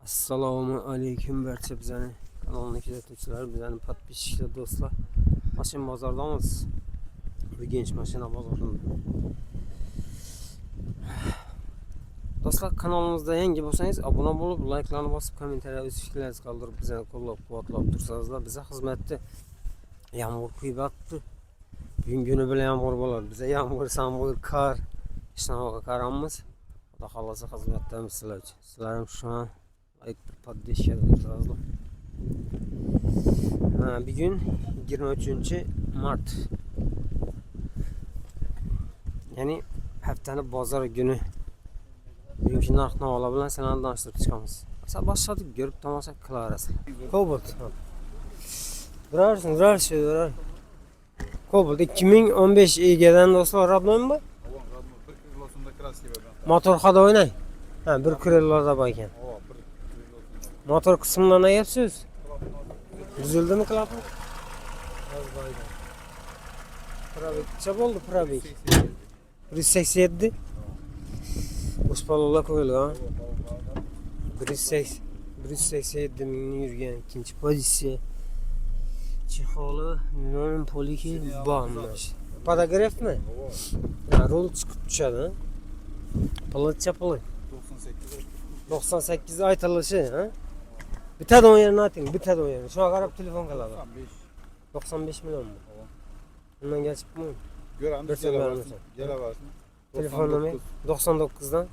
Assalomu alaykum barcha bizani kanalni kuzatuvchilar, bizani podpисчиктар, do'stlar. Mashina bozordamiz. Bir genç mashina bozorida. Do'stlar, kanalimizda yangi bo'lsangiz obuna bo'lib, like'larni bosib, kommentariya o'z fikrlaringizni qoldirib bizani qo'llab-quvvatlab tursangiz, biza xizmatda yomg'ir quyib yotibdi. Bugun kuni bilan yomg'ir bo'ladi. Biza yomg'ir, samg'ir, kar, ishnaga qaramiz. Xudo xolasa xizmatdamiz sizlar uchun. Sizlar ham shu an podpисчиктар turasizlar. Bugün 23 Mart. Yani haftanın bozor günü. Bugünkü narx-navolar bilan sizlarni tanishtirib chiqamiz. Mesela başladık, görüp tomosha qilarasiz. Cobalt. Birer. Cobalt 2015 EG'den do'stlar, radnoy mi bu? Motor hada o'ynay. Bir krellarda bor ekan. Motor kısmından ne yapıyorsunuz? Düzüldü mü klapı? Probik. Çab oldu probik. 187. Uspalola koyulu ha. 187 min yürgen. İkinci pozisyon. Çihalı. Nünün poliki bağımlaş. Paragraf mı? Rol çıkıp düşer ha. Pılıç çapalı. 98 aytılışı ha. Bitadi o yerine atayım, bitadi o yerine. Şuna qarab telefon qiladi. 95 milyon mu? Bundan geçip mi? Görəndə gələ varsın. Telefon nömrə 99'dan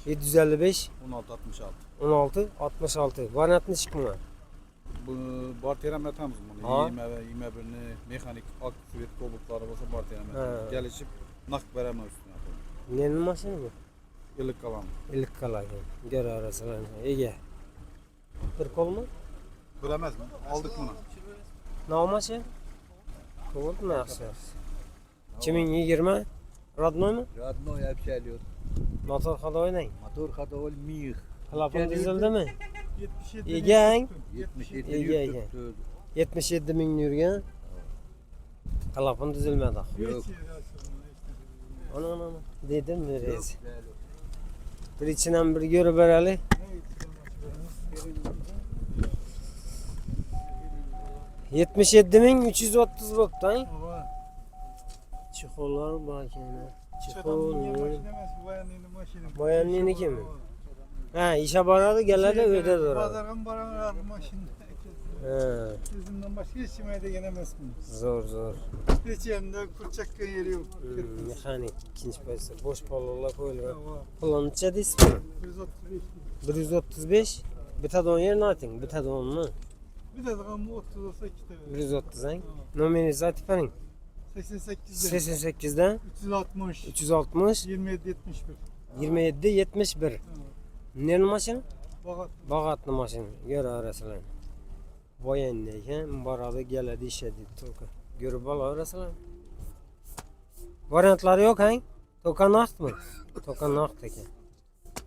755 16 66. Variantını çıkmıyor. Bu bar terəmətamız bunu. Yemə birini mexanik aktivit koboltları olsa bar terəmətamız. Gəlişib naqd verəmə üstünə. Nenin maşını bu? İllik qalan. İllik qalan. Gör arasılar. Ege. Bir kol mu? Biləməz mi? Aldık bunu. Ne olmaşı? Kovuldu mu yaxşı? 2020 Radnoy mu? Radnoy yapşalıyor. Motor hada oynayın. Motor kadavol miyik. Klapın düzüldü mü? 77. Egen. 77. 77 min yürgen. Klapın düzülmedi. Yok. Ana. Dedim mi reis? Bir içinden bir görü bereli. $77.330 boktan. Çikollar bakayım. Çikol. Bayanlığını kimi? Ha, işe baradı geldi öde durur. Pazardan bana maşın. Yüzünden başka hiç yemeğe de gelemez mi? Zor. Hiç yerinde kurçakkan yeri yok. Mekanik ikinci payısı. Boş pololar koyuluyor. Kullanıcı ismi? 135. Bitadi on yer ne atın? Bitadi on mu? Bir de daha 30 olsa 2 tane. 130 ang. Numarası atifaning. 88'den 360 27 71. Nerenin maşını? Bağatlı maşını. Gör arasılar. Boyan neyken baradı geledi işedi toka. Görüp al arasılar. Variantları yok hang? Toka nakt mı? Toka nakt eken.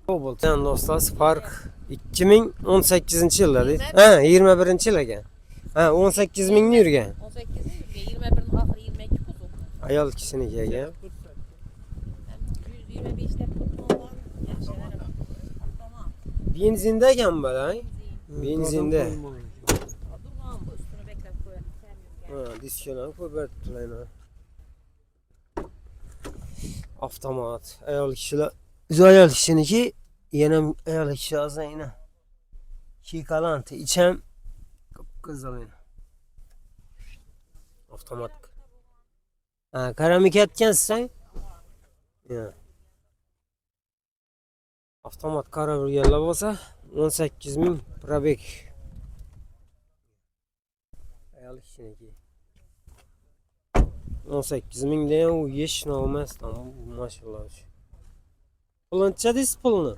Cobalt. Yani dostlar, Spark 2018 yılda değil. 21 yıl eken. 18 min yürgen. 18 21'in ahırı 22 kuzu. Ayol kişini giygen. 125'te tutmalar yaşayarak. Tamam. Benzindeyken böyle. Benzinde. Durmam bu üstüne bekler koyar. Diskenan koybertlayın. Avtomat. Ayol kişiler. Ayol kişiniki yine ayol kişi az yine. Ki kalantı içem kızılıyın. Avtomat. Karamik etkensen. Ya. Avtomat kara bir yerle olsa 18 min probek. Ayol kişiniki. 18 min diye o yeş ne olmaz tamam maşallah. Kullanıcı dis pulunu.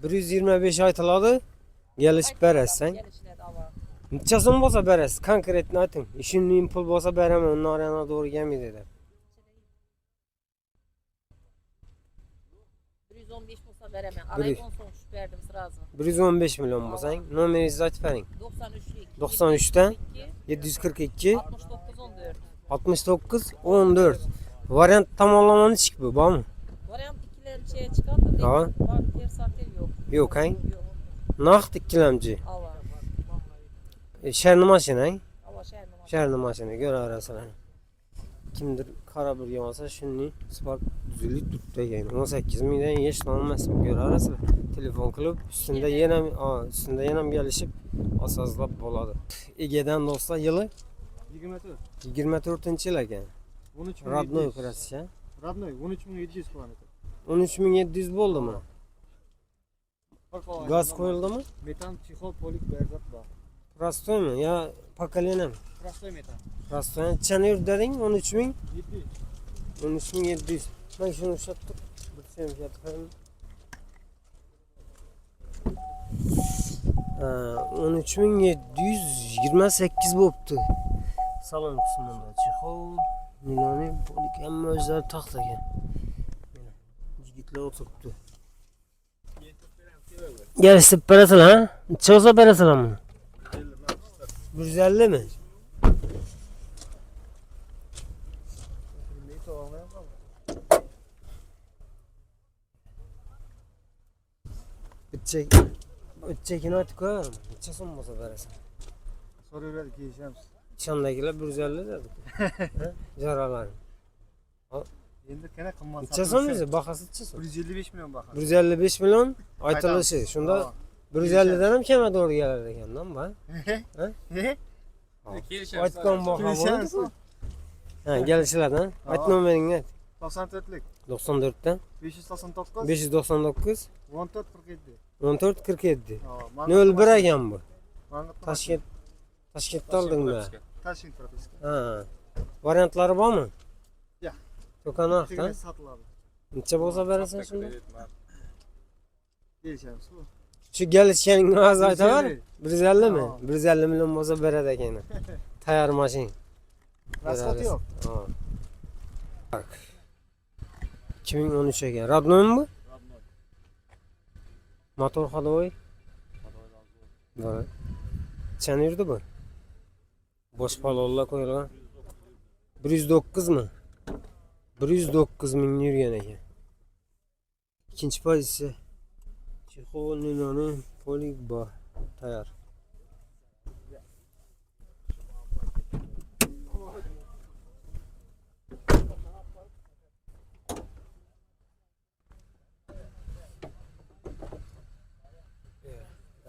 125 aytıladı. Gelişip beresen. Neçəsin bolsa beresiz. Konkretini aytın. İşin pul bolsa beremem. Onun arayana doğru gelmedi dedi. 115 olsa veremem. Arayı 10 sonuç verdim sırası. 115 milyon bolsa. Numarayı aytıp verin. 93'ten 742 69 14. Variant tamamlamanı çık bu, var mı? Variant ikilerin şeye çıkan da değil. Tamam. Var, ters arter yok. Yok hay. Yok. Naqd ikkilamchi. Ava. Sharni mashina hay. Ava şehrin ama. Sharni mashina ko'raverasizlar. Kimdir qara bir olsa shuni Spark düzülüp tuttu ekan. 18 mingdan hech olmasmi ko'raverasizlar. Telefon qilib üstünde yana gelishib asoslab bo'ladi. Egedan do'stlar yili 24. 24-yil ekan. 13 Radnoy kurasiya. Radnoy 13700 kilometr. 13700 bo'ldimi? Gaz qo'yildimi? Metan, chexol, polik, berzat bor. Prostoymi? Ya pokoleniyami? Prostoy metan. Prostoy. Qancha yurding? 13000? 700. 13700. Men shuni ushlab tur. Bir semkati qo'yim. 13728 bo'pti. Salon qismida chexol, Milani polik hamma o'zlari taxt ekan. Mana yigitlar o'tiribdi. Geliştirip berasizlar ha? Necha olsa berasizlarmi? 150 mi? Bitchekini aytib qo'yavermi? Necha so'm bo'lsa berasan? So'rayverdik, yeyishamiz. Ishondagilar 150 dedi. Jaralar. Endi qana qimmat. Necha so'm o'zi? Bahasi necha so'm? 155 million baho. 155 million aytilishi. Shunda 150 dan ham kam to'g'ri kelar ekandan ba? Aytgan baho bo'ldi. Ha, kelishlardan. Ayt nomeringni ayt. 94lik. 94 dan 599 599 14 47. 14 47. Ha, 01 ekan bu. Toshkent. Toshkentda oldingmi? Toshkent propiska. Ha. Variantlari bormi? Yo'q. Do'kon orqada. Sotiladi. Necha bo'lsa berasan shunda? Yeyishamiz. Shu kelishganing o'zi aytaver. 150 mi? Ha. 150 million bo'lsa beradi ekan. Tayyor mashina. Rasxoti yo'q. Ha. Bak. 2013 ekan. Radnoymi bu? Motor ходовой. Bor. Qancha yurdi bu? Bosh palonlar qo'yilgan. 109 mi? 109 ming yurgan ekan. İkinci pozitsiya. Chexol, Niloni, polik bor. Tayyor.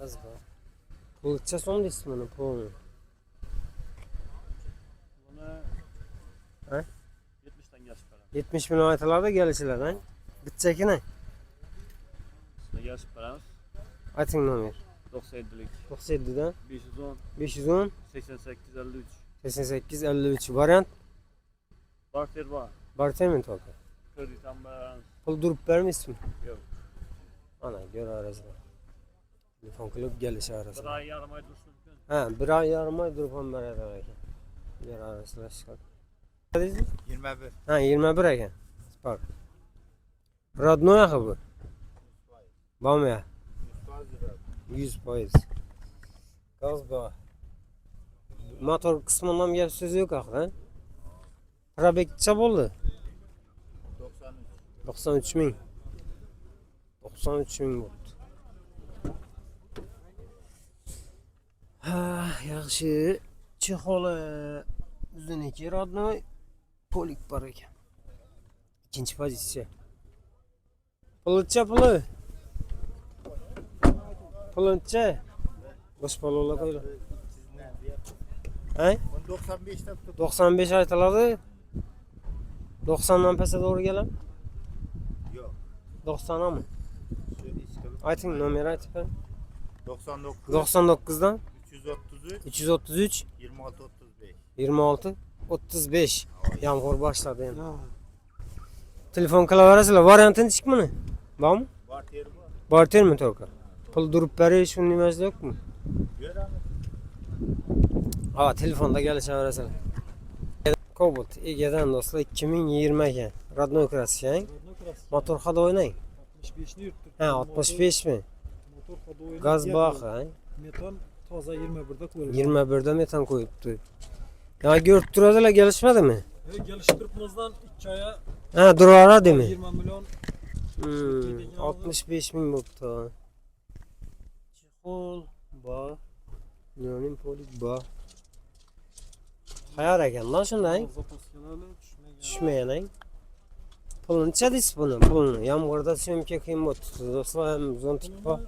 Az bor. Pul necha so'm deysiz buni? Pulni? Buni Ha? 70 dan gaz chiqaradi. 70 million aytiladi kelishlardan. Bitchakini. Sizga gaz chiqaramiz. Ayting nomer. 97lik 97 dan 510 510 88 53. 88 53 variant. Barter bor. Barterment oldu. Kreditdan beramiz. Pul durup vermişsin. Yo'q. Ana gör arasında. Telefon kılıp geliş Bir arasında. oy yarim oy tursin mumkin. Ha, bir ay yarım ay durup ham beradi ekan. Gör arasında çıkar. 21. Ha, 21 ekan. Bak. Родной axı bu. Bormi ya? 100%. Gaz bor. Motor qismidan gap so'z yo'q axı, ha? Probek necha bo'ldi? 93 ming. 93 ming bo'ldi. Ha, yaxshi. Chexoli uzniki родной polik bor ekan. İkinci pozitsiya. Pulcha puli. Pulcha. Bosh palonlar qo'ylar. Ha? 95 'dan tutib 95 aytiladi. 90 dan pastga to'g'ri kelam. yo'q. 90 mi? Shu iskilib Ayting nomer aytib ber. 99 99 dan 333 333 26 35. 26 35. Yağmur başladı yani. Telefon qilaverasizlar. Variantini chiq buni. Bormi? Barter bor. Barter mi to'g'ri? Pul durib berish shuni nimasi yo'qmi? Beramiz. Ha, telefonda kelishaverasizlar. Cobalt Ege'dan do'stlar 2020 ekan. Родной красивый. Motor ходовой o'ynang. 65 ni yurtdi. Ha, 65 mi? Motor ходовой. Gaz bor, ha. Metan toza 21 da qo'yilgan. 21 da metan qo'yibdi. Ya ko'rib turadilar, kelishmadimi? Gelishtiribimizdan 2 oya Ha, duraveradimi? 20 million 65 ming bo'pti. Pol, ba. Neonim polik ba. Hayar ekan lan shunday. Zapaskalarla düşmeye Tushmayaning. Pulni necha bunu? Pulni yomg'irda syomka qiyin bo'lib turibdi. Do'stlar, ham zontik bor.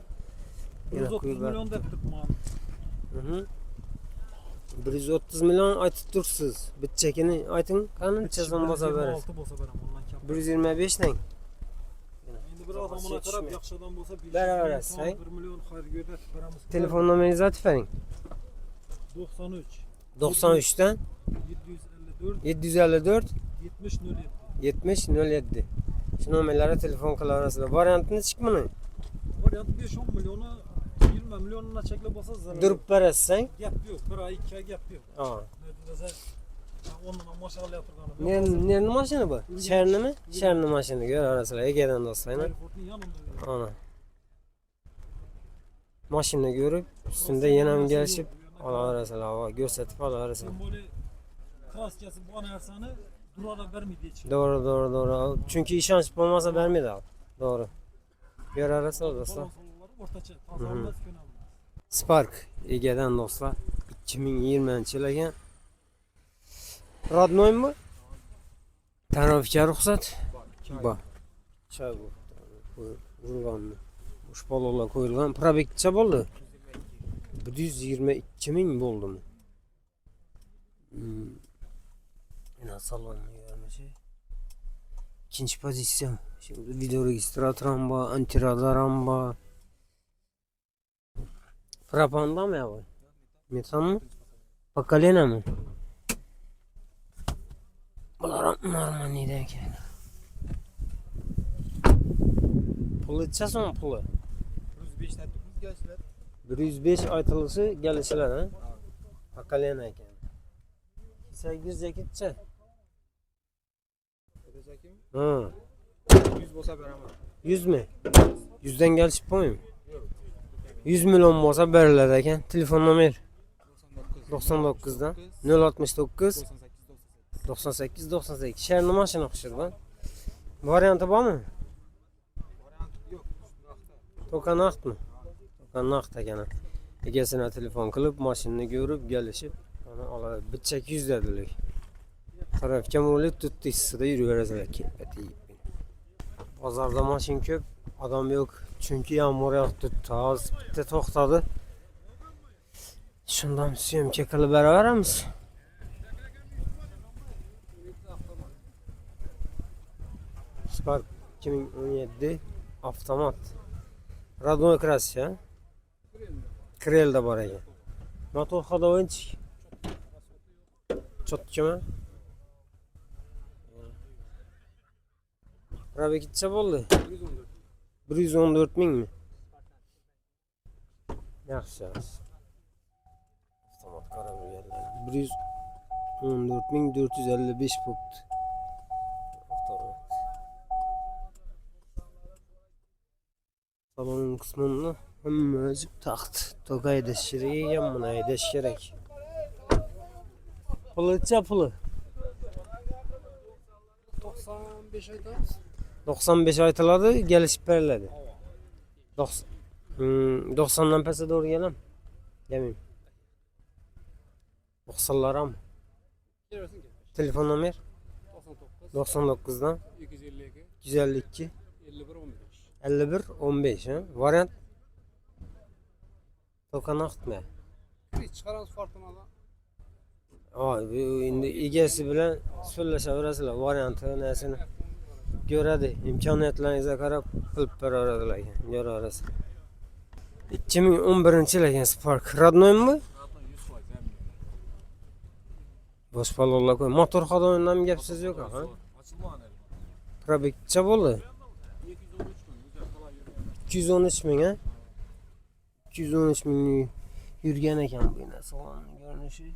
130 milyon da yaptık mı? 130 milyon aytib tursiz. Bitchakini ayting, qani nechadan bo'lsa berasiz. 26 bo'lsa beraman ondan kam. 125 dan. Endi bir adamına qarab yaxshidan bo'lsa 500 Beramiz, milyon, hay. 1 milyon xayr gördə beramiz. Telefon nomeringizni aytib bering. 93 93 dan 754 754 70 07. 70 07. Shu nomerlarga telefon qilaverasizlar. Variantini chiqmini. Variant 5-10 milyonu 20 milyonuna çeklep olsa zarar. Durib berasizang. Gap yok. Bir ay 2 ay gap yok. Ha. Neredeyse ondan maşallah yatırganı. Nerede mashina bu? Shernimi? Sherni mashina ko'rasizlar. Egadan do'stlar. Airport'un yanında. Ana. Mashina ko'rib, ustunda yana kelishib olaverasizlar. Va ko'rsatib olaverasizlar. Sembolü kraskası bu anarsanı durada vermeydi hiç. Doğru. Çünkü ishonch bo'lmasa bermaydi. Doğru. Ko'rasizlar do'stlar. Balonsolları ortaça. Tazalmaz önemli. Spark egadan do'stlar 2020-yil ekan. Родной mi? Tarafga ruxsat. Bor. Choy bu. Urilganmi? Ushbu balolar qo'yilgan. Probekcha bo'ldi. 122 ming bo'ldimi? Yine salonga görmüşü. İkinci pozisyon. Şimdi video registratoram var, antiradaram var. Propanda mı ya bu? Metan mı? Bakalena mı? Bunlar normal neyden ki? Pulu içeceğiz mi pulu? 105 tədbirimiz gəlsilər. 105 aytılısı gelişler ha? Bakalena ekan. 8 zekitçe. Edəcəkim Ha. 100 bolsa verəməm. 100 mi? 100'den gelişip koyayım. 100 milyon olsa verirler eken. Telefon numara 99'dan 069 98 98. Şehir numarasını okuşur ben. Varyantı var mı? Variant yox. Tokan akt mı? Tokan akt ekene. Egesine telefon kılıp maşinini görüp gelişip onu alır. Bitecek 100 dediler. Tarafka muğluk tuttu hissede yürüyorlar. Pazarda maşin köp, adam yok. Çünkü yağmur yağdı, taz bitti, toxtadı. Şundan syomka qilib beraveramiz. Spark 2017 avtomat. Radon krassiya. Krel de bor ekan. Motor ходовочек. Chotkimi? Probek itsa bo'ldi. 114 mingmi? Yaxshi. Avtomat qarab berganlar. 114.455 bo'pti. Avtomat. Salon qismini hamma o'zi taxt. Togay deshiriga mana aydash kerak. Pulcha puli. 95 aytamiz. 95 aytıladi, gelişib beriladi. 90'dan pastga doğru gelam. Gelmeyim. 90'lar ham. Telefon nomer 99'dan 252 51 15 ha. Variant Tokanakt mı? Çıxaramiz farkını da. Endi egasi bilan so'zlashaverasizlar. Varianti narsani ko'radi. İmkoniyatlaringizga qarab qilib beraveradilar ekan. Ko'raverasizlar. 2011-yil ekan Spark. Родной mi? Bosh palonlar qo'y. Motor xodimidan gap so'z yo'q ha. Probekcha bo'ldi. 213 ming ha. 213 ming yurgan ekan bu salonning ko'rinishi.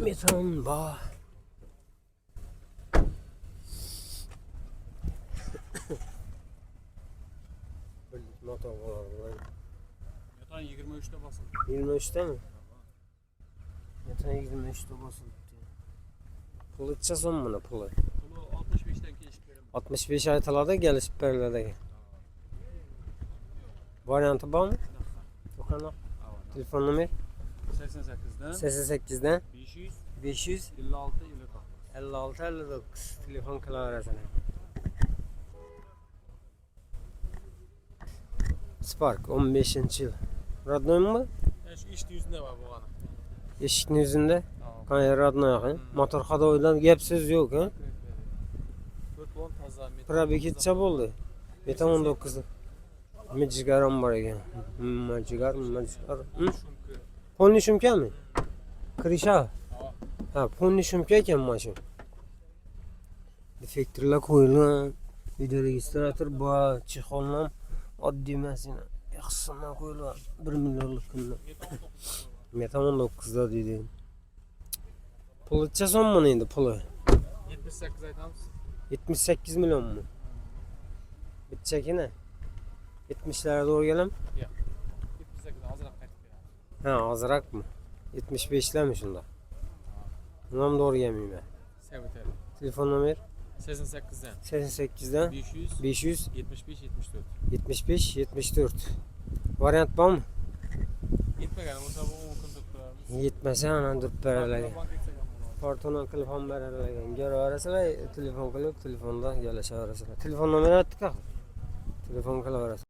Metan bor. Motor var. Metan 23'te basıldı. 23'te mi? Metan 23'te basıldı. Pul içeceğiz mi buna pulu? Bunu 65'ten geçip verelim. 65 aytalarda gelişip veriladi. Variantı var mı? Okanaq. Telefon nomer 88'den 88'den 500 500 56 56 59 telefon qilaverasizlar. Spark 15-yil. Radnoymi? Şu işte yüzünde var bu ana. Eshikning yuzunda. Tamam. Qanday radnoy? Motor hadovidan gap so'z yo'q, ha? 4 lon taza metal. Probekitcha bo'ldi. Metan 19. Mijigaram bor ekan. Mijigar. Şumku. Polni shumkami? Krisha. Ha, polni shumka ekan mana shu. Defektorlar qo'yilgan. Video registrator bor, chexollar oddiy mashina. Yaxshisidan qo'yilgan 1 millionlik kunni. Metan 19da deydi. Pulcha so'mmani endi puli. 78 aytamiz. 78 millionmi? Bitchakina. 70'lere doğru gelim. 78 azırak qaytib beramiz. Ha, azrakmı? 75'ler mi şunda? Bundan doğru yemeyeyim ben. Seviter. Telefon numara 88'den 88'den 500 500 75 74. 75 74. Varyant var mı? Yetmegen olsa bu 10 kun tutturarız. Yetmese ana dur bereleyin. Bank etsek ama. Kartona telefon bereleyin. Gör arasılar telefon kılıp telefonda gelişe arasılar. Telefon numara attık ha. Telefon kılıp arasılar.